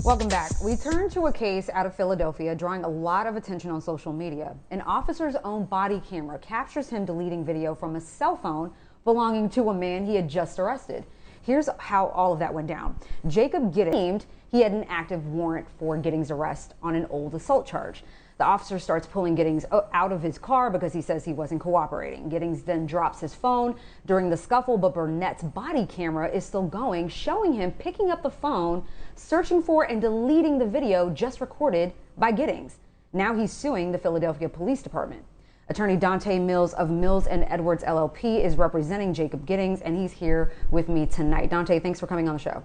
Welcome back. We turn to a case out of Philadelphia drawing a lot of attention on social media. An officer's own body camera captures him deleting video from a cell phone belonging to a man he had just arrested. Here's how all of that went down. Jacob Giddings claimed he had an active warrant for Giddings' arrest on an old assault charge. The officer starts pulling Giddings out of his car because he says he wasn't cooperating. Giddings then drops his phone during the scuffle, but Burnett's body camera is still going, showing him picking up the phone, searching for and deleting the video just recorded by Giddings. Now he's suing the Philadelphia Police Department. Attorney Donte Mills of Mills and Edwards LLP is representing Jacob Giddings, and he's here with me tonight. Donte, thanks for coming on the show.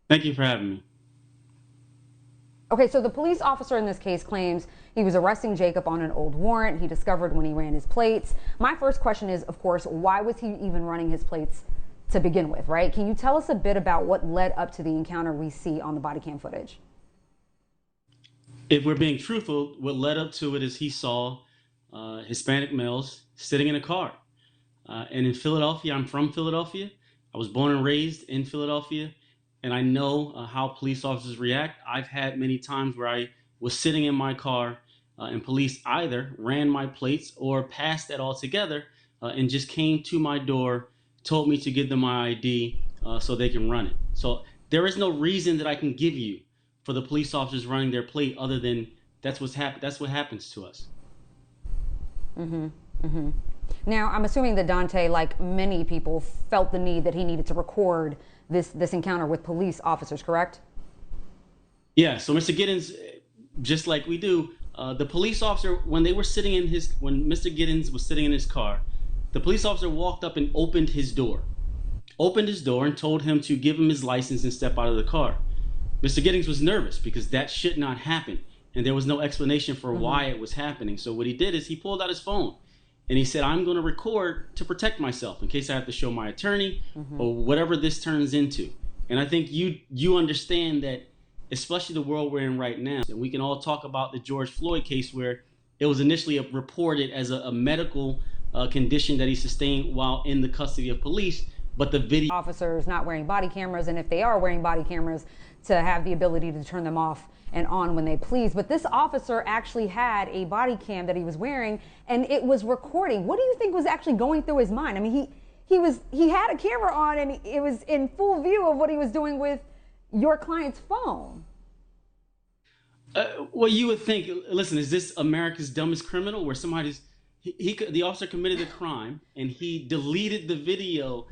Thank you for having me. Okay, so the police officer in this case claims he was arresting Jacob on an old warrant he discovered when he ran his plates. My first question is, of course, why was he even running his plates to begin with, right? Can you tell us a bit about what led up to the encounter we see on the body cam footage? If we're being truthful, what led up to it is he saw Hispanic males sitting in a car. And in Philadelphia, I'm from Philadelphia. I was born and raised in Philadelphia. And I know how police officers react. I've had many times where I was sitting in my car and police either ran my plates or passed that altogether and just came to my door, told me to give them my ID so they can run it. So there is no reason that I can give you for the police officers running their plate other than that's what happens to us. Now, I'm assuming that Donte, like many people, felt the need that he needed to record this encounter with police officers, correct? Yeah, so Mr. Giddings, just like we do, the police officer, when Mr. Giddings was sitting in his car, the police officer walked up and opened his door and told him to give him his license and step out of the car. Mr. Giddings was nervous because that should not happen. And there was no explanation for why it was happening. So what he did is he pulled out his phone and he said, I'm going to record to protect myself in case I have to show my attorney or whatever this turns into. And I think you understand that, especially the world we're in right now. And we can all talk about the George Floyd case where it was initially reported as a medical condition that he sustained while in the custody of police. But the video officers not wearing body cameras, and if they are wearing body cameras, to have the ability to turn them off and on when they please. But this officer actually had a body cam that he was wearing, and it was recording. What do you think was actually going through his mind? I mean, he had a camera on, and it was in full view of what he was doing with your client's phone. Well, you would think, listen, is this America's dumbest criminal where the officer committed a crime and he deleted the video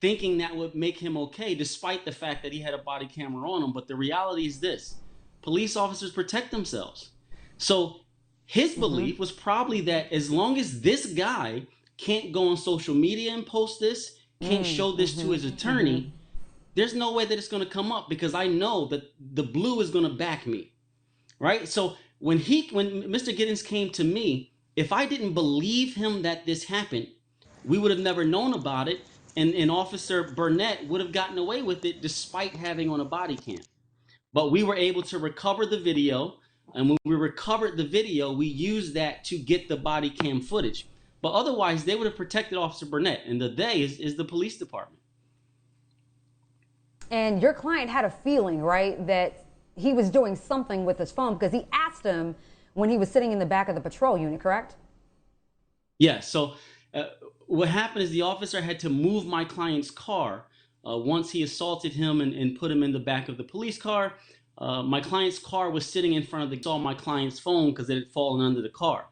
thinking that would make him okay, despite the fact that he had a body camera on him. But the reality is this: police officers protect themselves. So his belief was probably that as long as this guy can't go on social media and post this, can't show this to his attorney, there's no way that it's going to come up because I know that the blue is going to back me, right? So when Mr. Giddings came to me, if I didn't believe him that this happened, we would have never known about it. And Officer Burnett would have gotten away with it despite having on a body cam. But we were able to recover the video. And when we recovered the video, we used that to get the body cam footage. But otherwise, they would have protected Officer Burnett. And the they is the police department. And your client had a feeling, right, that he was doing something with his phone because he asked him when he was sitting in the back of the patrol unit, correct? Yeah, so what happened is the officer had to move my client's car once he assaulted him and put him in the back of the police car. My client's car was sitting in front of saw my client's phone because it had fallen under the car.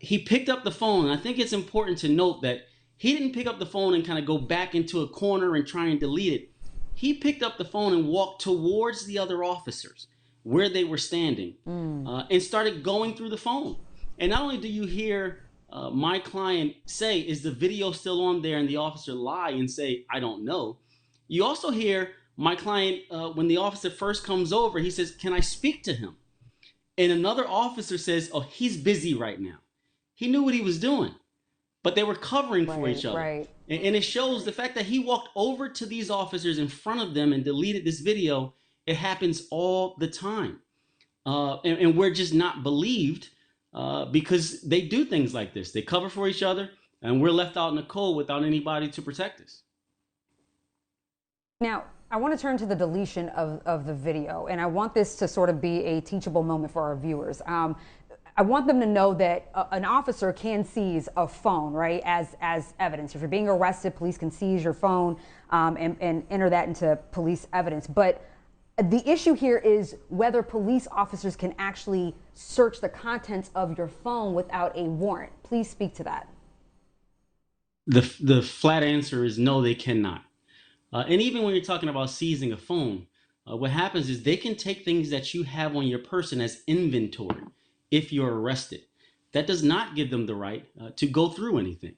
He picked up the phone, and I think it's important to note that he didn't pick up the phone and kind of go back into a corner and try and delete it. He picked up the phone and walked towards the other officers where they were standing and started going through the phone. And not only do you hear my client say, is the video still on there? And the officer lie and say, I don't know. You also hear my client, when the officer first comes over, he says, can I speak to him? And another officer says, oh, he's busy right now. He knew what he was doing, but they were covering for each other. Right. And it shows the fact that he walked over to these officers in front of them and deleted this video. It happens all the time. And we're just not believed. Because they do things like this. They cover for each other, and we're left out in the cold without anybody to protect us. Now, I want to turn to the deletion of the video, and I want this to sort of be a teachable moment for our viewers. I want them to know that an officer can seize a phone, right, as evidence. If you're being arrested, police can seize your phone and enter that into police evidence. But the issue here is whether police officers can actually search the contents of your phone without a warrant. Please speak to that. The flat answer is no, they cannot. And even when you're talking about seizing a phone, what happens is they can take things that you have on your person as inventory if you're arrested. That does not give them the right to go through anything,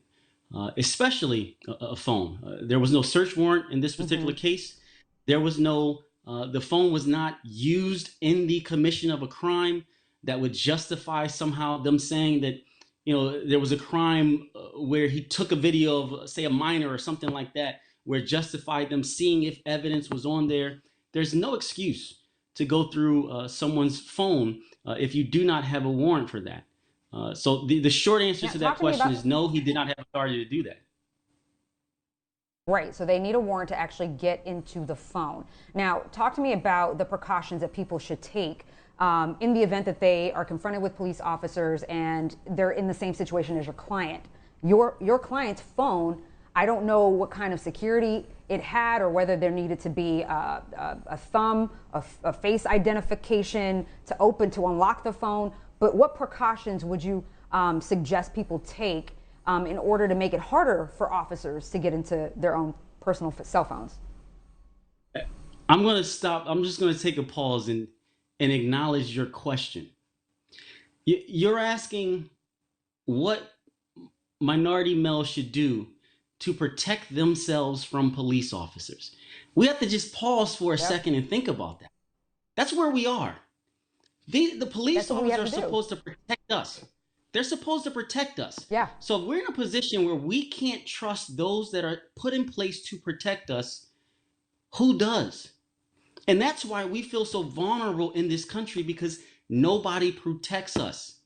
especially a phone. There was no search warrant in this particular case. There was no, the phone was not used in the commission of a crime that would justify somehow them saying that, you know, there was a crime where he took a video of, say, a minor or something like that, where it justified them seeing if evidence was on there. There's no excuse to go through someone's phone if you do not have a warrant for that. So the short answer to that question is no, he did not have authority to do that. Right, so they need a warrant to actually get into the phone. Now, talk to me about the precautions that people should take in the event that they are confronted with police officers and they're in the same situation as your client. Your client's phone, I don't know what kind of security it had or whether there needed to be a thumb, a face identification to unlock the phone. But what precautions would you suggest people take in order to make it harder for officers to get into their own personal cell phones? I'm going to stop. I'm just going to take a pause and acknowledge your question. You're asking what minority males should do to protect themselves from police officers. We have to just pause for a second and think about that. That's where we are. The police officers are supposed to protect us. They're supposed to protect us. Yeah. So if we're in a position where we can't trust those that are put in place to protect us, who does? And that's why we feel so vulnerable in this country, because nobody protects us.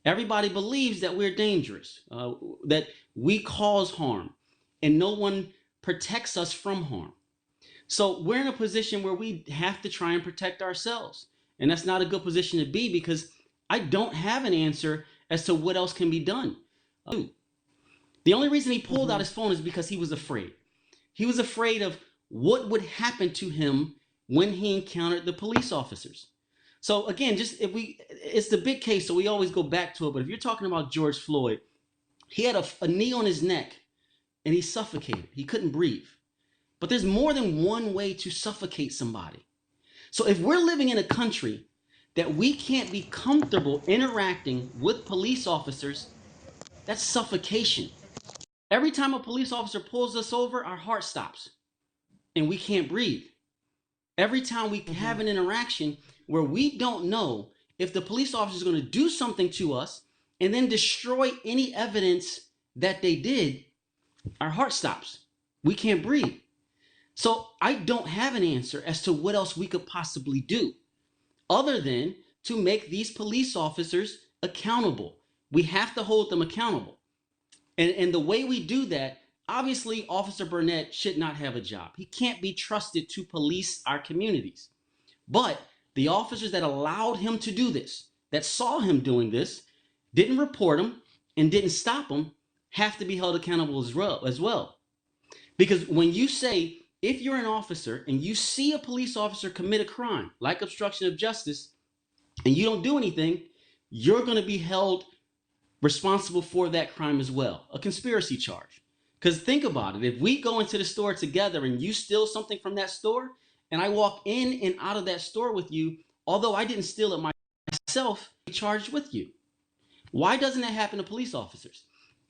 Everybody believes that we're dangerous, that we cause harm, and no one protects us from harm. So we're in a position where we have to try and protect ourselves. And that's not a good position to be, because I don't have an answer as to what else can be done. The only reason he pulled out his phone is because he was afraid. He was afraid of what would happen to him when he encountered the police officers. So again, it's the big case, so we always go back to it. But if you're talking about George Floyd, he had a knee on his neck and he suffocated. He couldn't breathe. But there's more than one way to suffocate somebody. So if we're living in a country that we can't be comfortable interacting with police officers, that's suffocation. Every time a police officer pulls us over, our heart stops and we can't breathe. Every time we have an interaction where we don't know if the police officer is going to do something to us and then destroy any evidence that they did, our heart stops. We can't breathe. So I don't have an answer as to what else we could possibly do other than to make these police officers accountable. We have to hold them accountable. And the way we do that, obviously, Officer Burnett should not have a job. He can't be trusted to police our communities. But the officers that allowed him to do this, that saw him doing this, didn't report him and didn't stop him, have to be held accountable as well. Because when you say, if you're an officer and you see a police officer commit a crime like obstruction of justice and you don't do anything, you're going to be held responsible for that crime as well, a conspiracy charge. Because think about it, if we go into the store together and you steal something from that store and I walk in and out of that store with you, although I didn't steal it myself, I'm charged with you. Why doesn't that happen to police officers?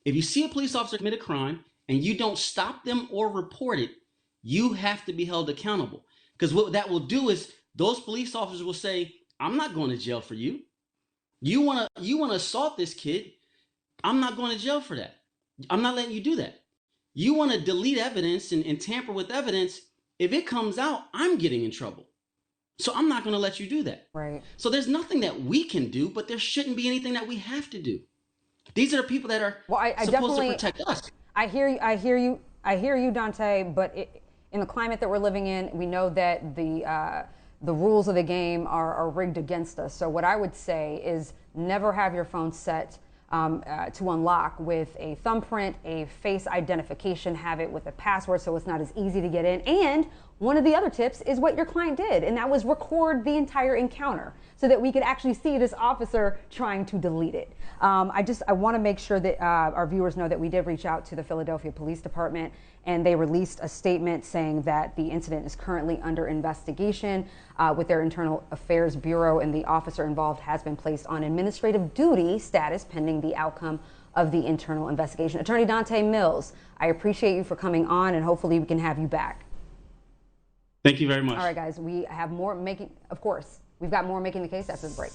If you see a police officer commit a crime and you don't stop them or report it, you have to be held accountable. Because what that will do is those police officers will say, I'm not going to jail for you. You want to assault this kid. I'm not going to jail for that. I'm not letting you do that. You want to delete evidence and tamper with evidence. If it comes out, I'm getting in trouble. So I'm not going to let you do that. Right. So there's nothing that we can do, but there shouldn't be anything that we have to do. These are the people that are supposed to protect us. I hear you, Donte, but in the climate that we're living in, we know that the rules of the game are rigged against us. So what I would say is never have your phone set to unlock with a thumbprint, a face identification, have it with a password so it's not as easy to get in. And one of the other tips is what your client did, and that was record the entire encounter so that we could actually see this officer trying to delete it. I want to make sure that our viewers know that we did reach out to the Philadelphia Police Department, and they released a statement saying that the incident is currently under investigation with their Internal Affairs Bureau, and the officer involved has been placed on administrative duty status pending the outcome of the internal investigation. Attorney Donte Mills, I appreciate you for coming on, and hopefully we can have you back. Thank you very much. All right, guys, we have more making, of course, we've got more making the case after the break.